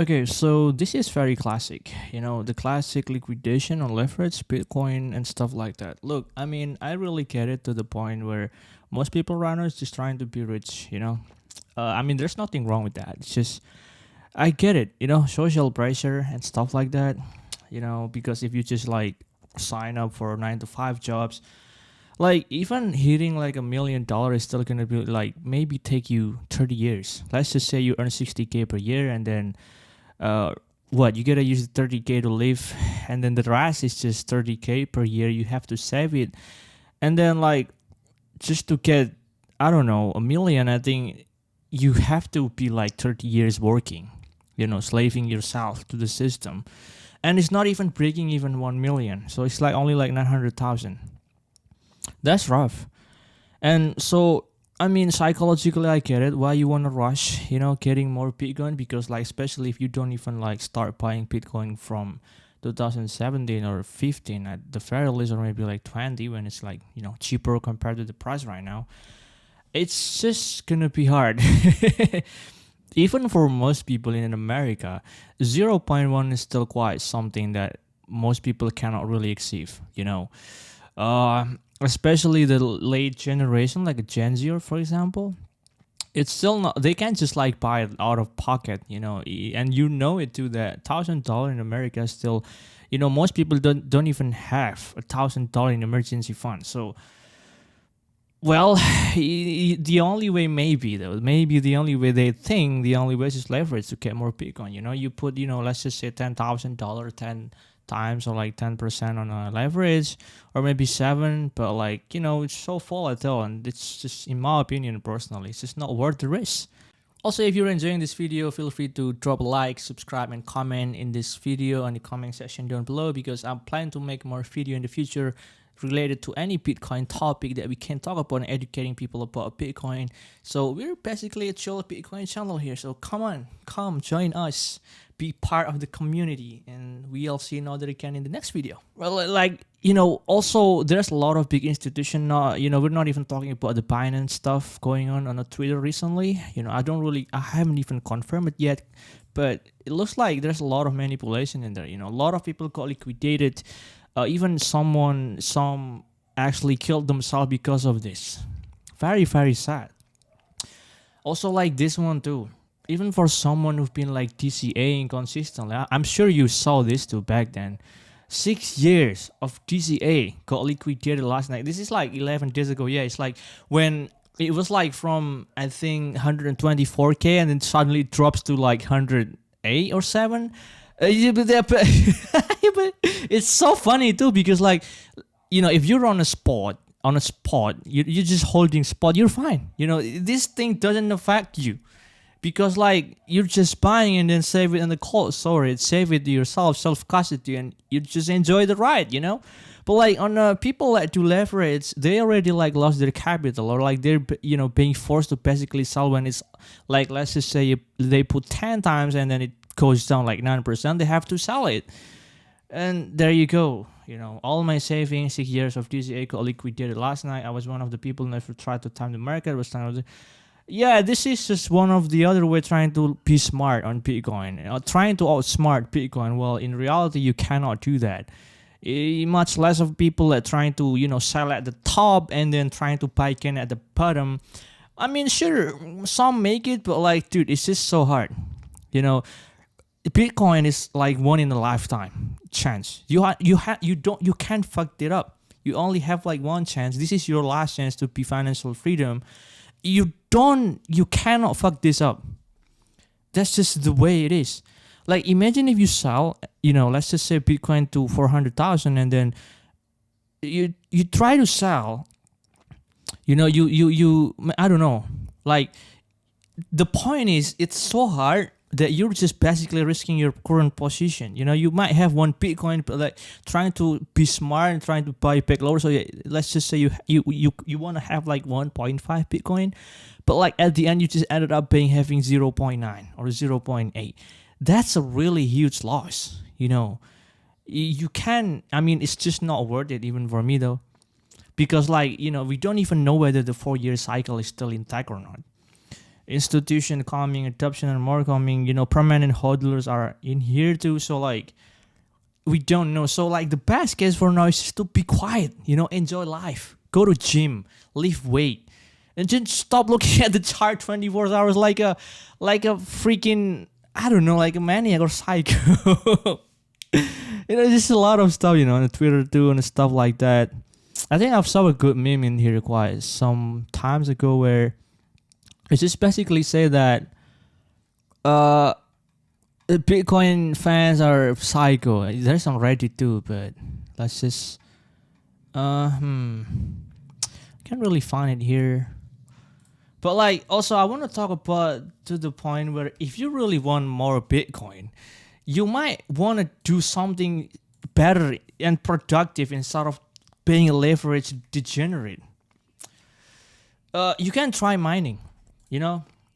Okay, so this is very classic. The classic liquidation on leverage, Bitcoin, and stuff like that. Look, I mean, I really get it to the point where most people runners just trying to be rich. I mean, there's nothing wrong with that. It's just, I get it, social pressure and stuff like that. Because if you just like sign up for 9 to 5 jobs, like even hitting like $1 million is still gonna be like maybe take you 30 years. Let's just say you earn 60K per year, and then uh what you gotta use 30K to live, and then the rest is just 30K per year. You have to save it, and then like just to get, I don't know, a million. I think you have to be like 30 years working, slaving yourself to the system, and it's not even breaking even 1 million, so it's like only like 900,000. That's rough. And so, I mean, psychologically, I get it. Why you want to rush, getting more Bitcoin? Because, like, especially if you don't even like start buying Bitcoin from 2017 or 15 at the very least, or maybe like 20 when it's like, cheaper compared to the price right now, it's just gonna be hard. Even for most people in America, zero point 0.1 is still quite something that most people cannot really achieve. Especially the late generation, like a Gen Z, for example, it's still not. They can't just like buy it out of pocket, and it too. That $1,000 in America is still, most people don't even have $1,000 in emergency fund. So, well, the only way maybe the only way they think the only way is just leverage to get more Bitcoin. You put let's just say $10,000 10 times or like 10% on a leverage, or maybe 7, but like it's so volatile, and it's just, in my opinion personally, it's just not worth the risk. Also, if you're enjoying this video, feel free to drop a like, subscribe, and comment in this video on the comment section down below, because I'm planning to make more video in the future related to any Bitcoin topic that we can talk about and educating people about Bitcoin. So we're basically a chill Bitcoin channel here. So come join us, be part of the community, and we'll see you other again in the next video. Well, like, also there's a lot of big institution. We're not even talking about the Binance stuff going on Twitter recently. I haven't even confirmed it yet, but it looks like there's a lot of manipulation in there. A lot of people got liquidated. Even some actually killed themselves because of this. Very, very sad. Also, like this one too. Even for someone who've been like DCAing consistently, I'm sure you saw this too back then. 6 years of DCA got liquidated last night. This is like 11 days ago. Yeah, it's like when it was like from, I think, 124K, and then suddenly it drops to like 108 or 7. Yeah, but it's so funny too, because like, if you're on a spot, you're just holding spot, you're fine. This thing doesn't affect you, because like you're just buying and then save it in the cold storage, save it to yourself, self custody, and you just enjoy the ride. But like on people that do leverage, they already like lost their capital, or like they're being forced to basically sell when it's like, let's just say they put 10 times and then it goes down like 9%, they have to sell it. And there you go. All my savings, 6 years of DCA got liquidated last night. I was one of the people who never tried to time the market. Yeah, this is just one of the other way trying to be smart on Bitcoin, trying to outsmart Bitcoin. Well, in reality, you cannot do that. Much less of people that trying to sell at the top and then trying to buy again at the bottom. I mean, sure, some make it, but like, dude, it's just so hard. Bitcoin is like one in a lifetime chance. You can't fuck it up. You only have like one chance. This is your last chance to be financial freedom. You cannot fuck this up. That's just the way it is. Like, imagine if you sell, let's just say Bitcoin to 400,000, and then you try to sell, I don't know. Like, the point is, it's so hard that you're just basically risking your current position. You might have one Bitcoin, but like trying to be smart and trying to buy back lower. So yeah, let's just say you want to have like 1.5 Bitcoin, but like at the end you just ended up having 0.9 or 0.8. That's a really huge loss. You can. I mean, it's just not worth it even for me though, because like we don't even know whether the 4-year cycle is still intact or not. institution coming, adoption and more coming. Permanent hodlers are in here too. So like we don't know. So like the best case for now is just to be quiet. Enjoy life. Go to gym, lift weight, and just stop looking at the chart 24 hours like a freaking, I don't know, like a maniac or psycho. Just a lot of stuff, on the Twitter too and stuff like that. I think I've saw a good meme in here quite some times ago where it just basically say that Bitcoin fans are psycho. There's on Reddit too, but let's just can't really find it here. But like also I want to talk about to the point where if you really want more Bitcoin, you might want to do something better and productive instead of being a leverage degenerate. You can try mining.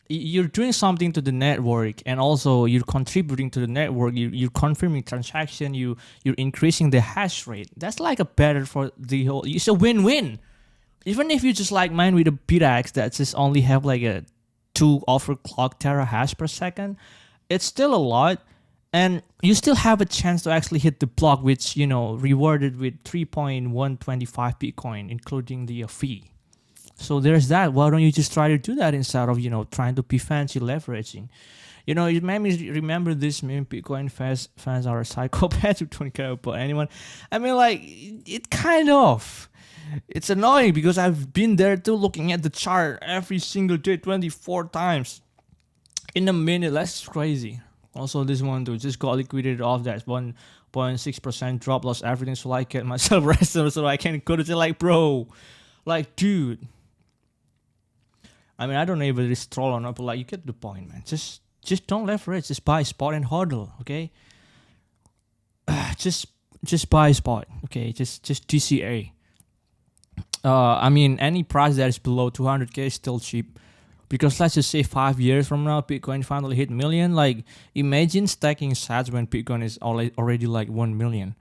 You're doing something to the network, and also you're contributing to the network. You're confirming transaction. You're increasing the hash rate. That's like a better for the whole. It's a win-win. Even if you just like mine with a BitX that just only have like a 2 overclock tera hash per second, it's still a lot, and you still have a chance to actually hit the block, which rewarded with 3.125 Bitcoin, including the fee. So there's that. Why don't you just try to do that instead of trying to be fancy leveraging? You made me remember this meme. Bitcoin fans are a psychopath who don't care about anyone. I mean, like it kind of. It's annoying because I've been there too, looking at the chart every single day, 24 times in a minute. That's crazy. Also, this one too just got liquidated off that 1.6% drop, lost everything, so I get myself rested so I can go to say like, bro, like, dude. I mean, I don't know if it's troll or not, but like, you get the point, man. Just don't leverage. Just buy spot and hodl, okay? Just buy spot, okay? Just DCA. I mean, any price that is below 200k is still cheap. Because let's just say 5 years from now, Bitcoin finally hit million. Like, imagine stacking sats when Bitcoin is already like 1 million.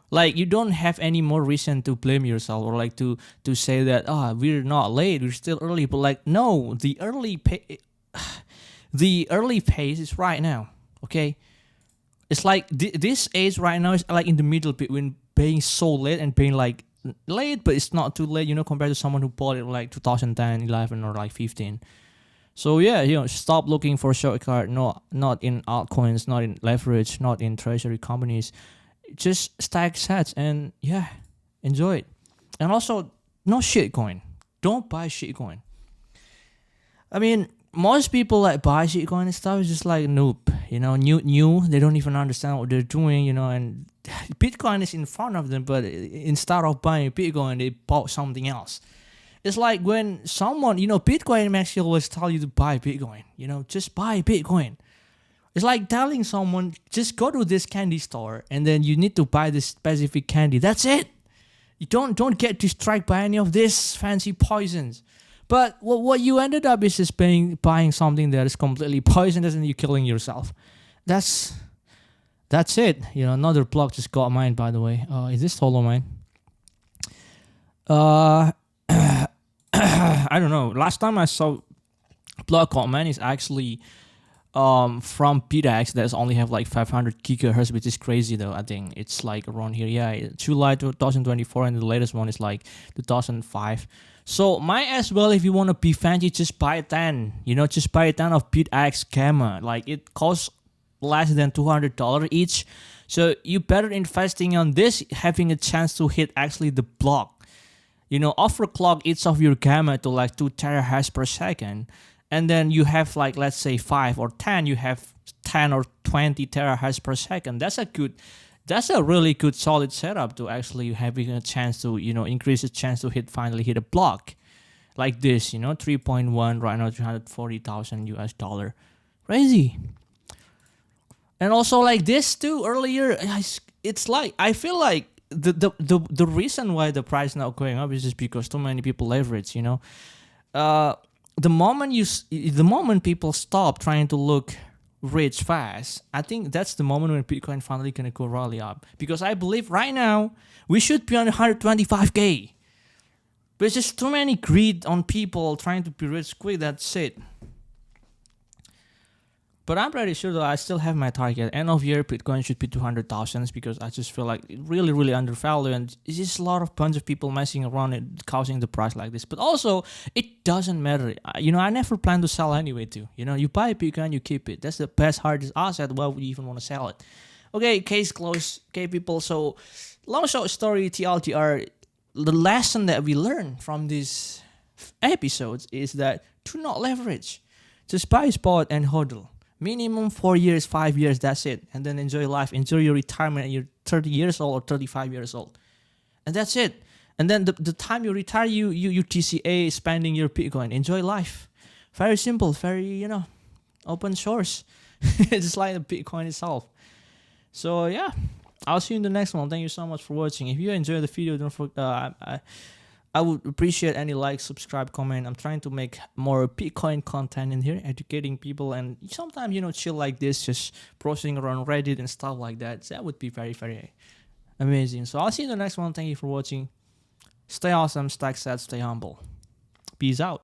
Like, you don't have any more reason to blame yourself or like to say that, we're not late, we're still early. But like, no, the early pace is right now, okay? It's like this age right now is like in the middle between being so late and being like late, but it's not too late, compared to someone who bought it like 2010, 11, or like 15. So yeah, stop looking for shortcut. Not in altcoins, not in leverage, not in treasury companies. Just stack sats and yeah, enjoy it. And also, no shitcoin. Don't buy shitcoin. I mean, most people like buy shitcoin and stuff is just like noob, new. They don't even understand what they're doing, and Bitcoin is in front of them, but instead of buying Bitcoin, they bought something else. It's like when someone, Bitcoin makes you always tell you to buy Bitcoin, just buy Bitcoin. It's like telling someone, just go to this candy store and then you need to buy this specific candy. That's it. You don't get distracted by any of this fancy poisons. But what you ended up is just buying something that is completely poisonous and you're killing yourself. That's it. Another block just got mined, by the way. Is this solo mine? I don't know. Last time I saw block got mined is actually from BitX that only have like 500 gigahertz, which is crazy though. I think it's like around here. Yeah, July 2024, and the latest one is like 2005. So might as well, if you want to be fancy, just buy 10. Just buy 10 of BitX Gamma. Like it costs less than $200 each. So you better investing on this, having a chance to hit actually the block. Overclock each of your Gamma to like 2 terahash per second. And then you have like, let's say 5 or 10, you have 10 or 20 terahash per second. That's a really good solid setup to actually having a chance to, increase the chance to finally hit a block like this, 3.1 right now, 340,000 US dollar. Crazy. And also like this too earlier, it's like, I feel like the reason why the price not going up is just because too many people leverage, the moment people stop trying to look rich fast, I think that's the moment when Bitcoin finally gonna go rally up. Because I believe right now we should be on 125k, but it's just too many greed on people trying to be rich quick. That's it. But I'm pretty sure that I still have my target. End of year, Bitcoin should be 200,000 because I just feel like it really, really undervalued. And it's just a lot of bunch of people messing around and causing the price like this. But also, it doesn't matter. I never plan to sell anyway too. You buy Bitcoin, you keep it. That's the best, hardest asset. Why would you even want to sell it? Okay, case closed. Okay, people. So, long short story, TLDR. The lesson that we learn from these episodes is that do not leverage. Just buy spot and hodl. Minimum 4 years, 5 years, that's it. And then enjoy life. Enjoy your retirement at you're 30 years old or 35 years old. And that's it. And then the time you retire, you TCA spending your Bitcoin. Enjoy life. Very simple, very, open source. Just like the Bitcoin itself. So, yeah. I'll see you in the next one. Thank you so much for watching. If you enjoyed the video, don't forget... I would appreciate any like, subscribe, comment. I'm trying to make more Bitcoin content in here, educating people, and sometimes, chill like this, just browsing around Reddit and stuff like that. That would be very, very amazing. So I'll see you in the next one. Thank you for watching. Stay awesome, stack sad, stay humble. Peace out.